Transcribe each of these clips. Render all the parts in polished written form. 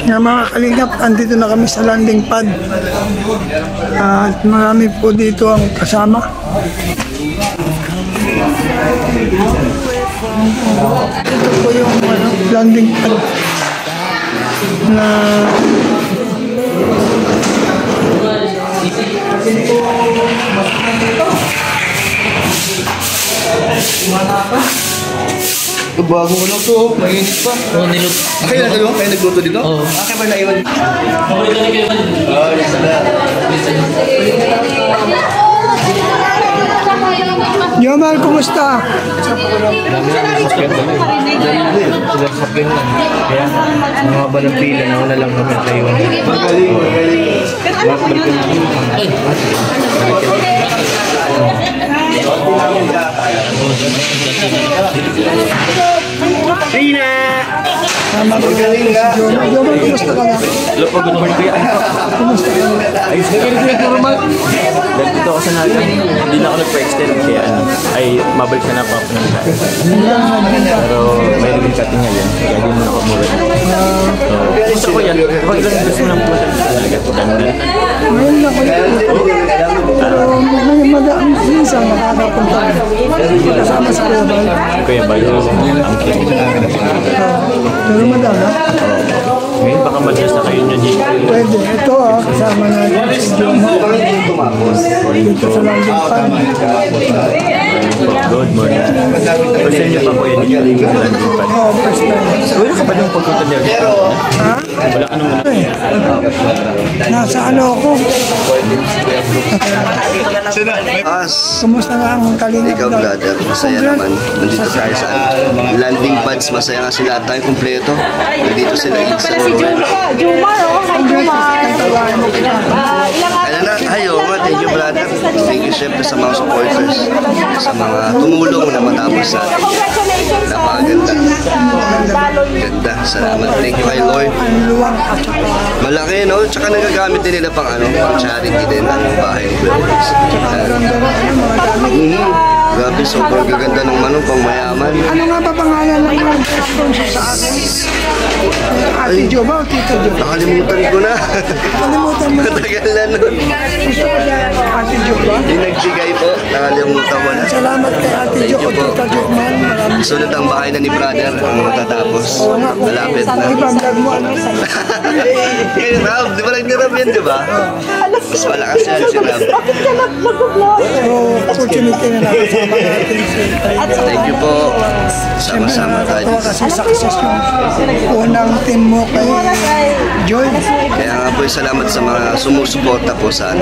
Nga mga kalingap, andito na kami sa landing pad. At marami po dito ang kasama. Ito po yung landing pad na bago ko lang to, mainit pa. Oo, niluto. Kayo na kayo? Kayo nagluto dito? Oo. Kaya ba naiwan? Oo, ito na kayo. Oo, yes na. Jomal, kumusta? Dami na yung sasakyan kami. Sila sasakyan lang. Kaya, mga haba ng pila na wala lang kami at naiwan. Magaling, magaling. Rina! Magaling nga. Jomal, kumusta ka na? Hello po, good morning kuya. Kumusta ka na? Ayos na ganito normal. Dito ako sa natin. Hindi na ako nag-extend kaya ay mabalik na po ako ng tayo. Pero may rin cutting ngayon. Kaya di mo na ako mura. Gusto ko yan. Huwag lang gusto mo ng punta sa talaga. Ngayon na ko yun. Pero madami minsan nakakapunta. Kasama sa Kuya Bal. Kuya Bal, ang cute. Pero madami. Ngayon baka madras na kayo nyo dito. Pwede. Ito kasama natin si Jomal. Dito sa landing pad. Good morning. First time nyo pa po yun dito sa landing pad. Oo, first time. Wala ka ba nung pagpunta niya? Ha? Wala ka nung Nasa ano ako? Kumusta nga ang kalingap? Ikaw, brother, masaya naman. Nandito tayo sa landing pads. Masaya nga sila tayo kumpleto. Nandito sila Insa. Jumar, oh. Hi, Jumar. Ano na? Ayo, thank you, brother. Thank you, syempre, sa mga supporters. Sa mga tumulong na matapos sa atin. Napakaganda. Ganda. Salamat. Thank you kay Lord. Malaki, no? Tsaka nagagamit din nila pang pang charity din ang bahay ni Williams. Grabe, sobrang gaganda ng manong pang mayaman. Ano nga ba pangalan ng nag-sponsor sa atin? Ate Jo ba o Tito Jo? Nakalimutan ko na. Nakalimutan mo na. Matagal na nun. Gusto ko siya Ate Jo ba? Yung nagbigay po, nakalimutan ko na. Salamat kay Ate Jo o Tita Jo man. Maraming Sunod ang bahay na ni brother ang matatapos. Malapit na. ibang mo ano sa Kay Rob, di ba nag-Rob yan, di ba? Mas malakas yan si Rob. So, opportunity na nakasama natin si Thank you po. Sama-sama tayo. Ito kasi success yung unang team mo kay Joy. Kaya nga po, salamat sa mga sumusuporta po sa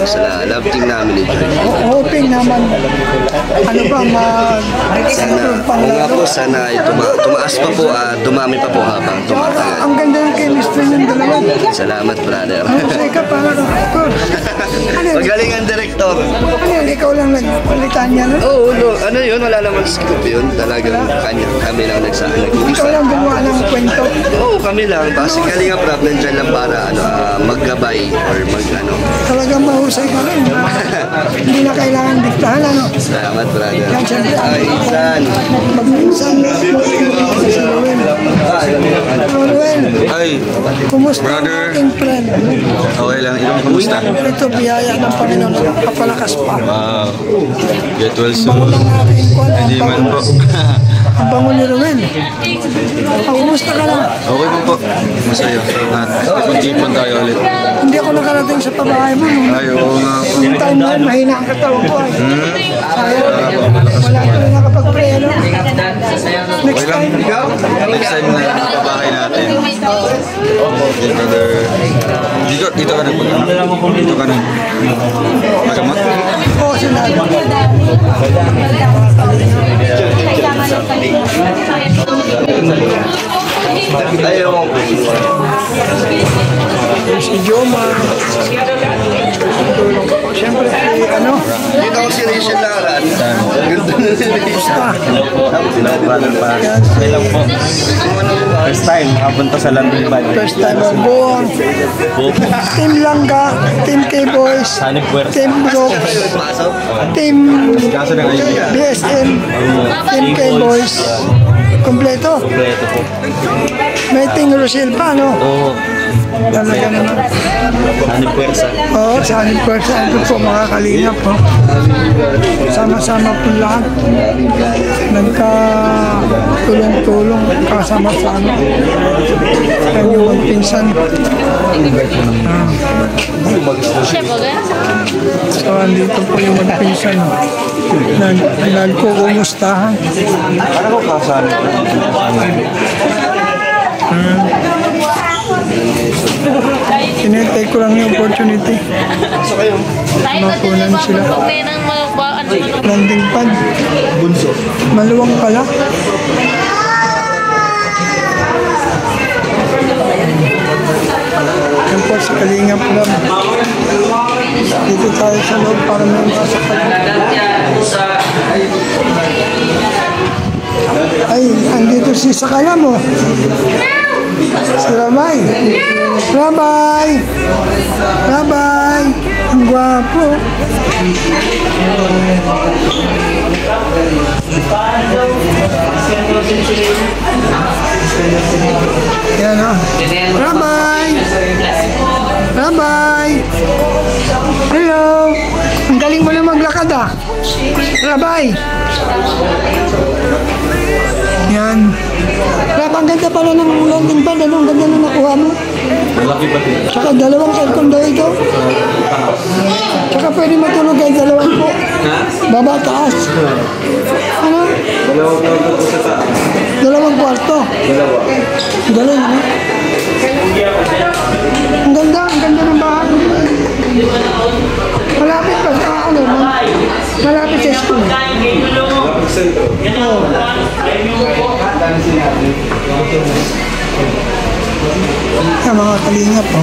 love team namin ni Joy. Hoping naman, ano ba, Oo nga po, sana tumaas pa po at dumami pa po habang tumatagal. ang ganda ng chemistry ng dalawa. Salamat, brother. Mahusay ka para kang actor. Magaling ang director. Ano yun, ikaw lang nagpalitan niya, no? Oo, no, ano yun, wala naman script yun. Talagang kami lang Ikaw nag-uusap. lang gumawa ng kwento. Oo, kami lang. Basically nga, Prab, nandyan lang para maggabay or Talagang mahusay ka rin. Hindi na kailangan diktahan, ano? Salamat, brother. Yan, siyempre. Ay, Isan. Mag-insan. Si Ruel. Ruel, Ay, kumusta ang Brother. ating friend? okay lang. Ikaw, kumusta? Ito, biyaya ng Panginoon. Kapalakas pa. Wow. Get well Bango soon. ng ating kwan. Hindi man po. Ang bango ni Ruel. Kumusta ka lang? Okay po po. Masaya. Ipon-ipon tayo ulit. Hindi ako nakarating sa pabahay mo. Ay, oo nga po. Yung time na yun, mahina ang katawan ko. Sayang. Wala ko na nakapag-pray. Ano? Next Okay lang. time. Next time na nakabahay natin. Okay, brother. Dito ka nagpag Dito ka nag magamat? Oo, sinabi. Ayaw. Si Joma. Siyempre, ano? Dito ako si Rachel Laran. Ganda na si Rachel. Okay lang po. First time, nakapunta sa landing pad. First time ang buong. Team Langga, Team K-Boys, Hanip Puerto. Team Brooks, Pasok. Team Kaso na kayo. BSM, Team K-Boys. Kompleto. Kompleto po. May Team Rosil pa, no? Oo. Talaga naman. Ano pwersa? Oo, sa aning pwersa. Ito po mga kalingap po. Sama-sama po lahat. Nagka-tulong-tulong kasama sa ano. Kanyang magpinsan. So, andito po yung magpinsan. Nagkukumustahan. Ano ko kasali? Tinitake ko lang yung opportunity. Mapunan sila. Landing pad. Bunso. Maluwang pala. Yan po sa Kalingap Vlog. Dito tayo sa loob para may masakot. Ay, andito si Sakaya mo. Si Rabay. Rabay! Rabay! Ang gwapo. Yan o. Rabay! Rabay! Hello! Ang galing mo na maglakad ah. Rabay! Yan. Rap, ang ganda pala ng landing pad. Anong ganda na nakuha mo? Malaki pa din. Tsaka dalawang aircon daw ito. Tsaka pwede matulog kahit dalawang po. Baba, taas. Ano? Dalawang kwarto po sa taas. Dalawang kwarto. Dalawa. Galing, ano? Ang ganda ng bahay. Malapit pa sa ano, malapit sa school. Lapit sentro. Mga kalingap po.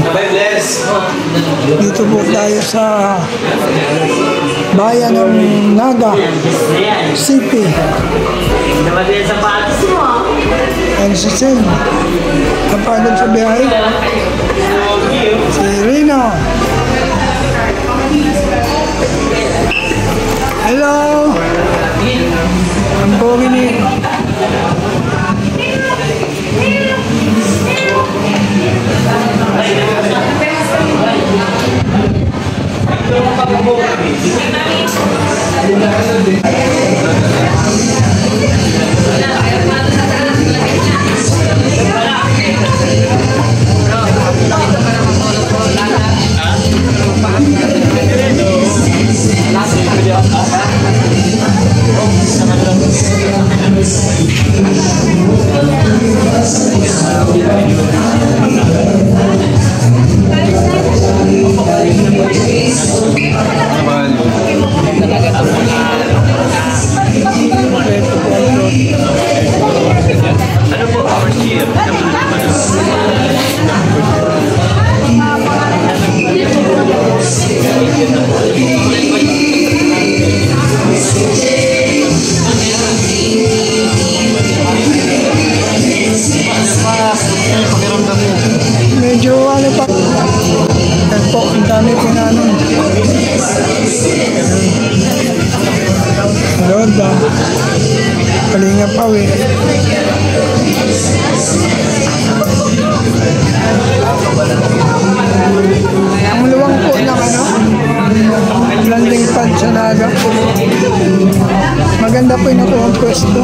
Dito po tayo sa bayan ng Naga City. And si Sen, napagod sa biyahe. Si Rino. Hello! Ang pogi ni... Medyo ano pa. Yan po, ang dami po na ano. Lord ba? Kalinga pa eh. Ang luwang po ng ano. Landing pad sa Naga. Maganda po yung nakuha ang pwesto.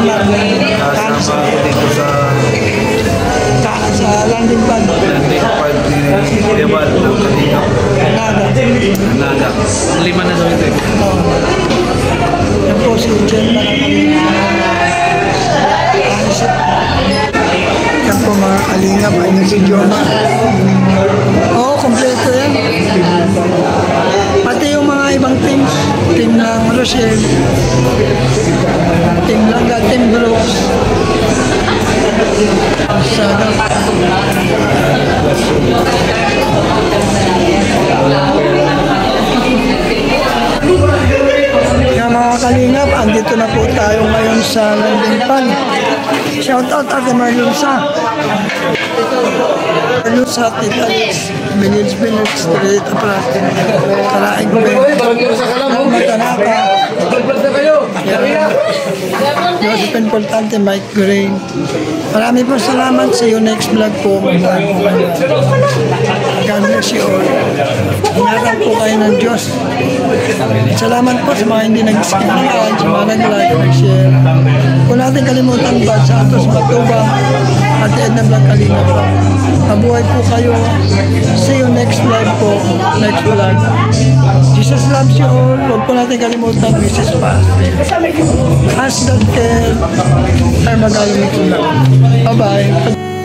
Kasama ako dito sa landing pad. Landing pad ni Rebal ng Kalingap. Nada. Ang lima na daw ito. Yan po si Jen. Yan po mga kalingap ay si Joma. Oo, kompleto yan. Pati yung mga ibang team. Team ng Rochelle. Team Langga, Team Brooks. Sana. Kaya mga kalingap, andito na po tayo ngayon sa landing pad. Shout out Ate Marlusa. Marlusa, Tita Liz, Village Street, Karaig Matanaka. Joseph Importante, Mike Gray. Marami po salamat sa iyo. Next vlog po. God bless you all. Ingatan po kayo ng Diyos. Salamat po sa mga hindi nag-skipingan, sa mga nag-like, nag-share. Kung natin kalimutan ba sa Atos Matubang at Edna Blanc Kalina po. Mabuhay po kayo. See you next vlog po. Next vlog. Jesus loves you all. Huwag po natin kalimutan, Mrs. Paz. As that can, ay magaling ito na. Bye-bye.